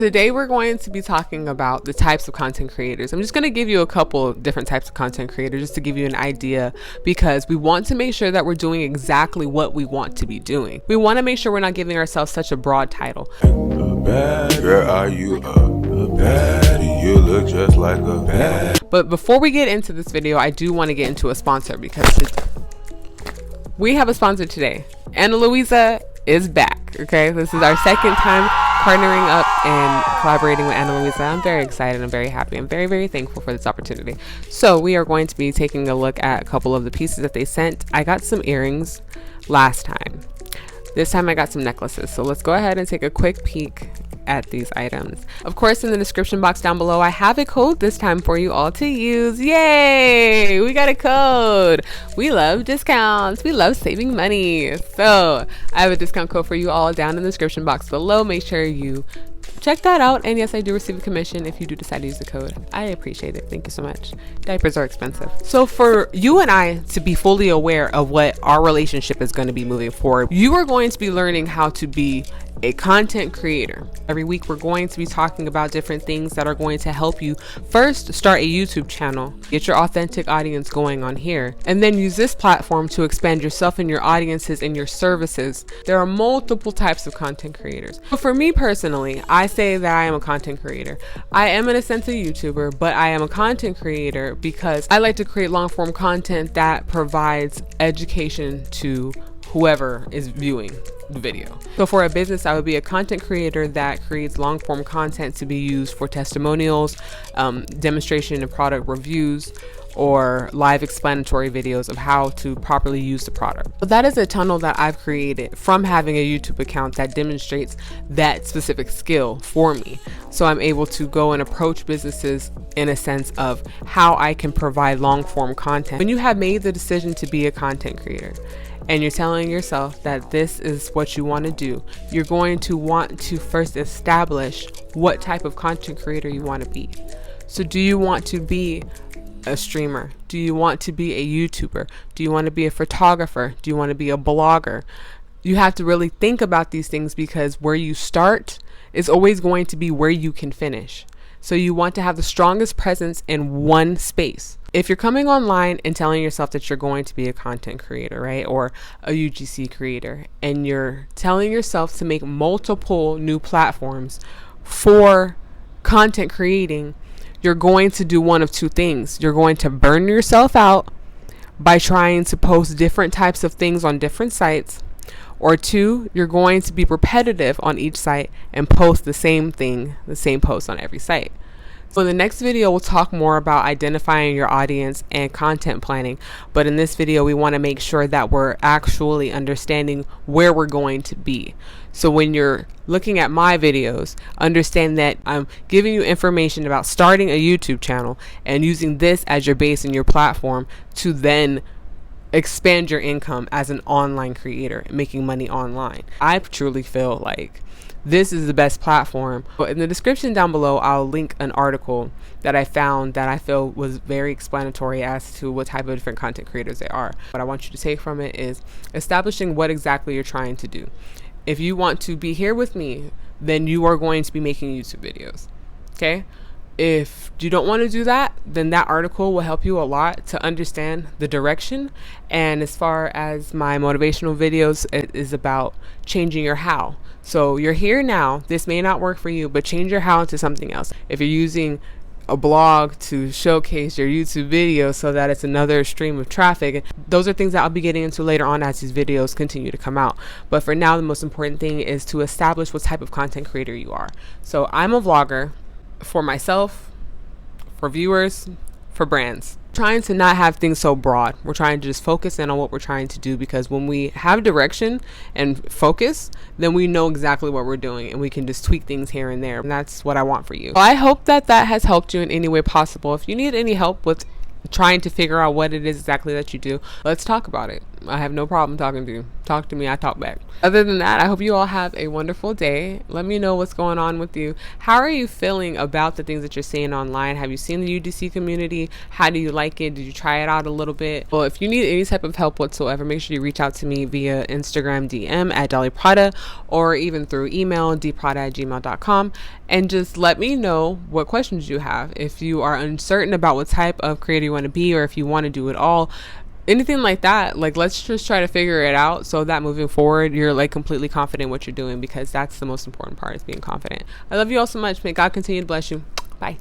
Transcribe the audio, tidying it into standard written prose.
Today we're going to be talking about the types of content creators. I'm just going to give you a couple different types of content creators just to give you an idea, because we want to make sure that we're doing exactly what we want to be doing. We want to make sure we're not giving ourselves such a broad title. Girl, are you a baddie? You look just like a baddie. But before we get into this video, I do want to get into a sponsor, because we have a sponsor today. Ana Luisa is back. Okay, this is our second time partnering up and collaborating with Ana Luisa. I'm very excited. I'm very happy. I'm very, very thankful for this opportunity. So we are going to be taking a look at a couple of the pieces that they sent. I got some earrings last time. This time I got some necklaces. So let's go ahead and take a quick peek at these items. Of course, in the description box down below, I have a code this time for you all to use. Yay! We got a code. We love discounts. We love saving money. So I have a discount code for you all down in the description box below. Make sure you check that out. And yes, I do receive a commission if you do decide to use the code. I appreciate it. Thank you so much. Diapers are expensive. So for you and I to be fully aware of what our relationship is going to be moving forward, you are going to be learning how to be a content creator. Every week we're going to be talking about different things that are going to help you first start a YouTube channel, get your authentic audience going on here, and then use this platform to expand yourself and your audiences and your services. There are multiple types of content creators. But for me personally, I say that I am a content creator. I am in a sense a YouTuber, but I am a content creator because I like to create long form content that provides education to whoever is viewing the video. So for a business, I would be a content creator that creates long form content to be used for testimonials, demonstration and product reviews, or live explanatory videos of how to properly use the product. So that is a tunnel that I've created from having a YouTube account that demonstrates that specific skill for me. So I'm able to go and approach businesses in a sense of how I can provide long form content. When you have made the decision to be a content creator, and you're telling yourself that this is what you want to do, you're going to want to first establish what type of content creator you want to be. So do you want to be a streamer? Do you want to be a YouTuber? Do you want to be a photographer? Do you want to be a blogger? You have to really think about these things, because where you start is always going to be where you can finish. So you want to have the strongest presence in one space. If you're coming online and telling yourself that you're going to be a content creator, right, or a UGC creator, and you're telling yourself to make multiple new platforms for content creating, you're going to do one of two things. You're going to burn yourself out by trying to post different types of things on different sites, or two, you're going to be repetitive on each site and post the same thing, the same post on every site. So in the next video, we'll talk more about identifying your audience and content planning. But in this video, we want to make sure that we're actually understanding where we're going to be. So when you're looking at my videos, understand that I'm giving you information about starting a YouTube channel and using this as your base and your platform to then expand your income as an online creator, making money online. I truly feel like this is the best platform. But in the description down below, I'll link an article that I found that I feel was very explanatory as to what type of different content creators they are. What I want you to take from it is establishing what exactly you're trying to do. If you want to be here with me, then you are going to be making YouTube videos. Okay? If you don't want to do that, then that article will help you a lot to understand the direction. And as far as my motivational videos, it is about changing your how. So you're here now. This may not work for you, but change your how into something else. If you're using a blog to showcase your YouTube video so that it's another stream of traffic, those are things that I'll be getting into later on as these videos continue to come out. But for now, the most important thing is to establish what type of content creator you are. So I'm a vlogger for myself, for viewers, for brands. Trying to not have things so broad. We're trying to just focus in on what we're trying to do, because when we have direction and focus, then we know exactly what we're doing and we can just tweak things here and there. And that's what I want for you. So I hope that that has helped you in any way possible. If you need any help with trying to figure out what it is exactly that you do, let's talk about it. I have no problem talking to you. Talk to me, I talk back. Other than that, I hope you all have a wonderful day. Let me know what's going on with you. How are you feeling about the things that you're seeing online? Have you seen the UDC community? How do you like it? Did you try it out a little bit? Well, if you need any type of help whatsoever, make sure you reach out to me via Instagram DM at Dolly Prada, or even through email dprada@gmail.com, and just let me know what questions you have. If you are uncertain about what type of creator you want to be, or if you want to do it all, anything like that, like, let's just try to figure it out so that moving forward you're like completely confident in what you're doing, because that's the most important part, is being confident. I love you all so much. May God continue to bless you. Bye.